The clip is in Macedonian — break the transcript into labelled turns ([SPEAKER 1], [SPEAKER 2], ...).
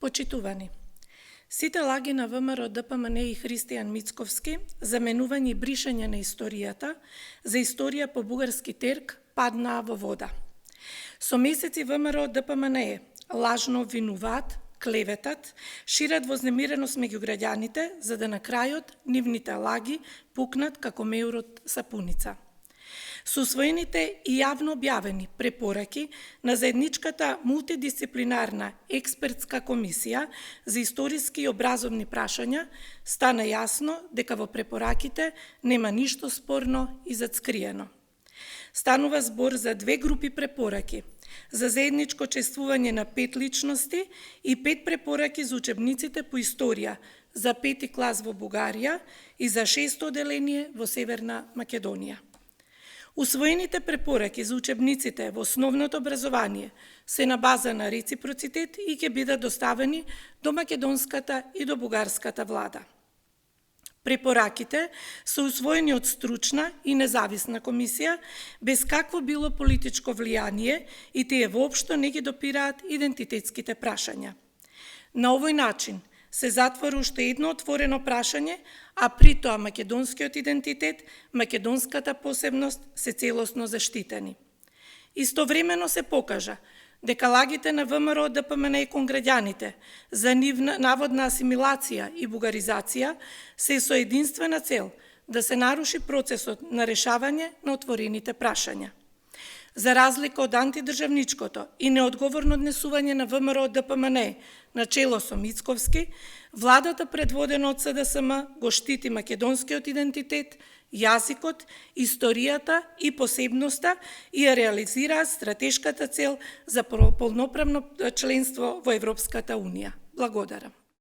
[SPEAKER 1] Почитувани, сите лаги на ВМРО, ДПМН и Христијан Мицковски за менување и бришање на историјата, за историја по бугарски терк, паднаа во вода. Со месеци ВМРО, ДПМН лажно обвинуваат, клеветат, шират вознемиреност меѓу граѓаните, за да на крајот нивните лаги пукнат како меурот сапуница. Со усвоените и јавно објавени препораки на заедничката мултидисциплинарна експертска комисија за историски и образовни прашања стана јасно дека во препораките нема ништо спорно и зацкриено. Станува збор за две групи препораки за заедничко чествување на 5 личности и 5 препораки за учебниците по историја за 5 клас во Бугарија и за 6 оделение во Северна Македонија. Усвоените препораки за учебниците во основното образование се на база на реципроцитет и ќе бидат доставени до македонската и до бугарската влада. Препораките се усвоени од стручна и независна комисија, без какво било политичко влијание и тие воопшто не ги допираат идентитетските прашања. На овој начин се затвора уште едно отворено прашање, а при тоа македонскиот идентитет, македонската посебност се целосно заштитени. Истовремено се покажа дека лагите на ВМРО, ДПМН и кон граѓаните за нивна наводна асимилација и бугаризација се со единствена цел да се наруши процесот на решавање на отворените прашања. За разлика од антидржавничкото и неодговорно однесување на ВМРО, ДПМН на чело со Мицковски, владата предводена од СДСМ го штити македонскиот идентитет, јазикот, историјата и посебноста и ја реализираат стратешката цел за полноправно членство во Европската Унија. Благодарам.